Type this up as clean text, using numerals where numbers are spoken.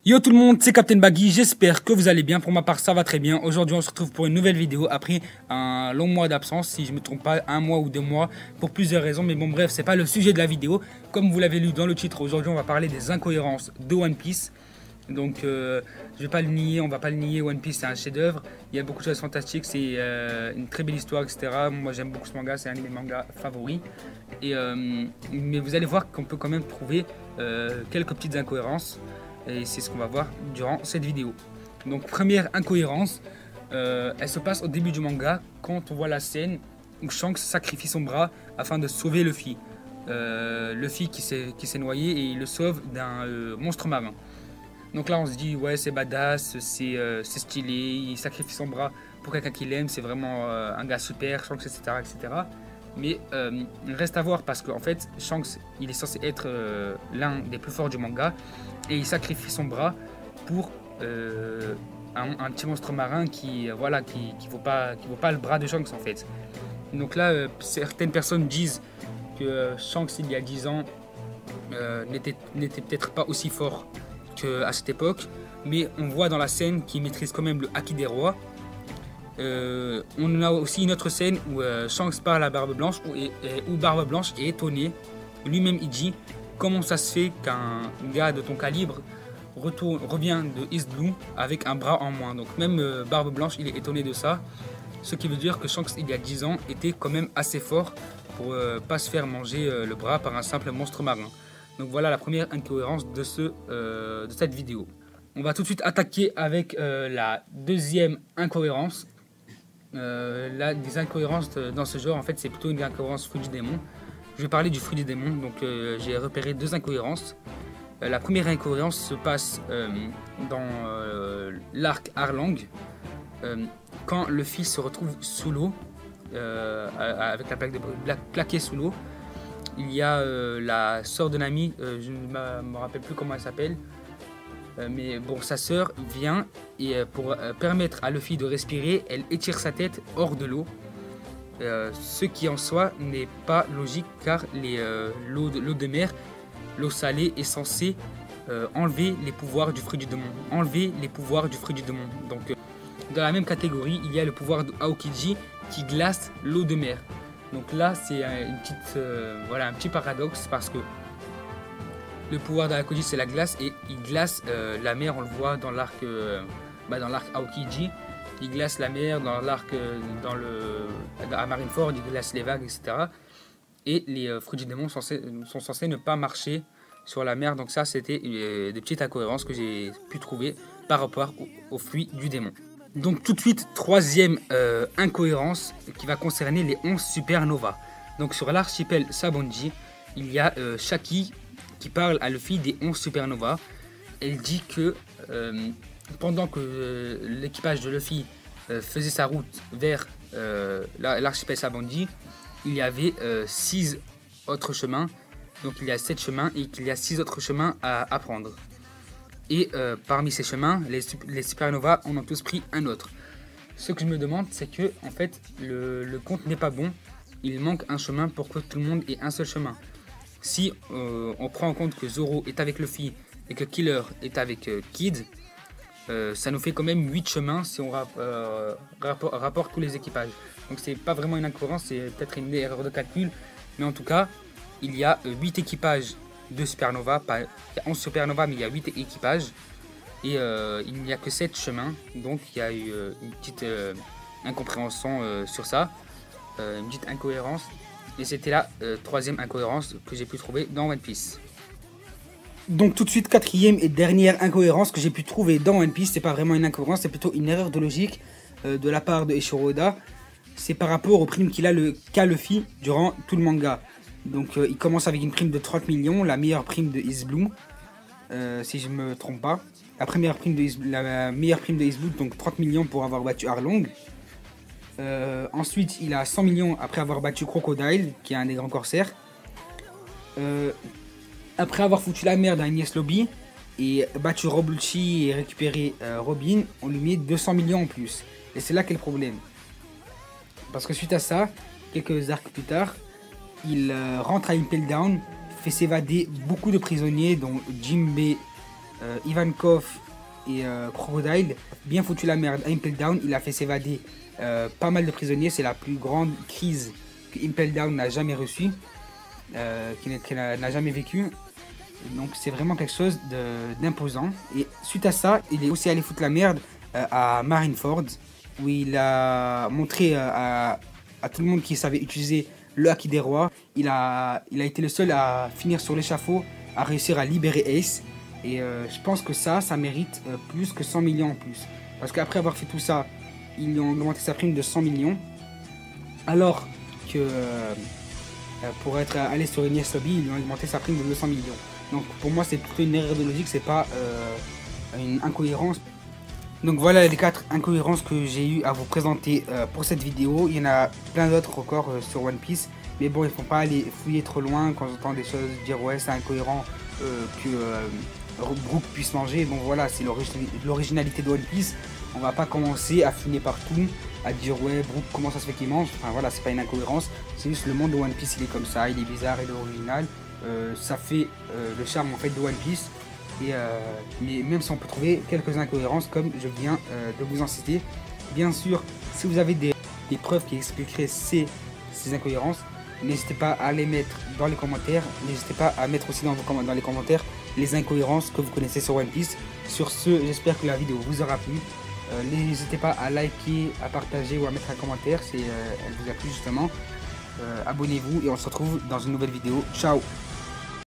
Yo tout le monde, c'est Captain Baggy, j'espère que vous allez bien. Pour ma part, ça va très bien. Aujourd'hui, on se retrouve pour une nouvelle vidéo après un long mois d'absence, si je me trompe pas, 1 mois ou 2 mois, pour plusieurs raisons. Mais bon, bref, c'est pas le sujet de la vidéo. Comme vous l'avez lu dans le titre, aujourd'hui, on va parler des incohérences de One Piece. Donc, je vais pas le nier, on va pas le nier. One Piece, c'est un chef-d'œuvre. Il y a beaucoup de choses fantastiques, c'est une très belle histoire, etc. Moi, j'aime beaucoup ce manga, c'est un de mes mangas favoris. Mais vous allez voir qu'on peut quand même trouver quelques petites incohérences. Et c'est ce qu'on va voir durant cette vidéo. Donc première incohérence, elle se passe au début du manga quand on voit la scène où Shanks sacrifie son bras afin de sauver Luffy. Luffy qui s'est noyé et il le sauve d'un monstre marin. Donc là on se dit ouais c'est badass, c'est stylé, il sacrifie son bras pour quelqu'un qu'il aime, c'est vraiment un gars super, Shanks etc. etc. Mais il reste à voir parce qu'en fait Shanks il est censé être l'un des plus forts du manga et il sacrifie son bras pour un petit monstre marin qui vaut pas le bras de Shanks en fait. Donc là certaines personnes disent que Shanks il y a 10 ans n'était peut-être pas aussi fort qu'à cette époque, mais on voit dans la scène qu'il maîtrise quand même le haki des rois. On a aussi une autre scène où Shanks parle à Barbe Blanche où Barbe Blanche est étonné. Lui-même il dit comment ça se fait qu'un gars de ton calibre revient de East Blue avec un bras en moins. Donc même Barbe Blanche il est étonné de ça. Ce qui veut dire que Shanks il y a 10 ans était quand même assez fort pour pas se faire manger le bras par un simple monstre marin. Donc voilà la première incohérence de cette vidéo. On va tout de suite attaquer avec la deuxième incohérence. Des incohérences dans ce genre, en fait, c'est plutôt une incohérence fruit du démon. Je vais parler du fruit du démon, donc j'ai repéré 2 incohérences. La première incohérence se passe dans l'arc Arlong, quand Luffy se retrouve sous l'eau, avec la plaque de plaquée sous l'eau. Il y a la sœur de Nami, je ne me rappelle plus comment elle s'appelle. Mais bon, sa sœur vient et pour permettre à Luffy de respirer, elle étire sa tête hors de l'eau. Ce qui en soi n'est pas logique car l'eau de mer, l'eau salée est censée enlever les pouvoirs du fruit du démon. Donc dans la même catégorie, il y a le pouvoir de Aokiji qui glace l'eau de mer. Donc là, c'est un petit paradoxe parce que le pouvoir d'Aokiji c'est la glace et il glace la mer, on le voit dans l'arc Aokiji. Il glace la mer dans l'arc à Marineford, il glace les vagues, etc. Et les fruits du démon sont censés ne pas marcher sur la mer. Donc ça c'était des petites incohérences que j'ai pu trouver par rapport aux fruits du démon. Donc tout de suite, troisième incohérence qui va concerner les 11 supernovas. Donc sur l'archipel Sabanji, il y a Shaki qui parle à Luffy des 11 supernovas. Elle dit que pendant que l'équipage de Luffy faisait sa route vers l'archipel Sabanji, il y avait 6 autres chemins. Donc il y a 7 chemins et qu'il y a 6 autres chemins à prendre. Et parmi ces chemins, les supernovas en ont tous pris un autre. Ce que je me demande, c'est que en fait, le compte n'est pas bon. Il manque un chemin pour que tout le monde ait un seul chemin. Si on prend en compte que Zoro est avec Luffy et que Killer est avec Kid, ça nous fait quand même 8 chemins si on rapporte tous les équipages. Donc c'est pas vraiment une incohérence, c'est peut-être une erreur de calcul. Mais en tout cas, il y a 8 équipages de Supernova. Il y a 11 Supernova, mais il y a 8 équipages. Et il n'y a que 7 chemins. Donc il y a eu une petite incompréhension sur ça. Une petite incohérence. Et c'était la troisième incohérence que j'ai pu trouver dans One Piece. Donc tout de suite, quatrième et dernière incohérence que j'ai pu trouver dans One Piece. C'est pas vraiment une incohérence, c'est plutôt une erreur de logique de la part de Eiichiro Oda. C'est par rapport aux primes qu'il a qu'a Luffy durant tout le manga. Donc il commence avec une prime de 30 millions, la meilleure prime de East Blue, si je me trompe pas. La meilleure prime de East Blue, donc 30 millions pour avoir battu Arlong. Ensuite, il a 100 millions après avoir battu Crocodile, qui est un des grands corsaires. Après avoir foutu la merde à Enies Lobby et battu Rob Lucci et récupéré Robin, on lui met 200 millions en plus. Et c'est là qu'est le problème. Parce que suite à ça, quelques arcs plus tard, il rentre à Impel Down, fait s'évader beaucoup de prisonniers, dont Jinbei, Ivankov et Crocodile bien foutu la merde à Impel Down. Il a fait s'évader pas mal de prisonniers. C'est la plus grande crise que Impel Down n'a jamais reçue, qu'il n'a jamais vécu. Donc c'est vraiment quelque chose d'imposant. Et suite à ça, il est aussi allé foutre la merde à Marineford, où il a montré à tout le monde qui savait utiliser le Haki des rois. Il a été le seul à finir sur l'échafaud, à réussir à libérer Ace. Et je pense que ça mérite plus que 100 millions en plus. Parce qu'après avoir fait tout ça, ils lui ont augmenté sa prime de 100 millions. Alors que pour être allé sur Enies Lobby, ils lui ont augmenté sa prime de 200 millions. Donc pour moi c'est plutôt une erreur de logique, c'est pas une incohérence. Donc voilà les 4 incohérences que j'ai eu à vous présenter pour cette vidéo. Il y en a plein d'autres encore sur One Piece. Mais bon, il ne faut pas aller fouiller trop loin quand j'entends des choses dire ouais c'est incohérent que Brook puisse manger. Bon voilà, c'est l'originalité de One Piece. On va pas commencer à fouiner partout, à dire ouais Brook comment ça se fait qu'il mange. Enfin voilà, c'est pas une incohérence. C'est juste le monde de One Piece il est comme ça, il est bizarre, il est original. Ça fait le charme en fait de One Piece. Mais même si on peut trouver quelques incohérences comme je viens de vous en citer. Bien sûr, si vous avez des preuves qui expliqueraient ces incohérences, n'hésitez pas à les mettre dans les commentaires. N'hésitez pas à mettre aussi dans les commentaires les incohérences que vous connaissez sur One Piece. Sur ce, j'espère que la vidéo vous aura plu. N'hésitez pas à liker, à partager ou à mettre un commentaire si elle vous a plu justement. Abonnez-vous et on se retrouve dans une nouvelle vidéo. Ciao!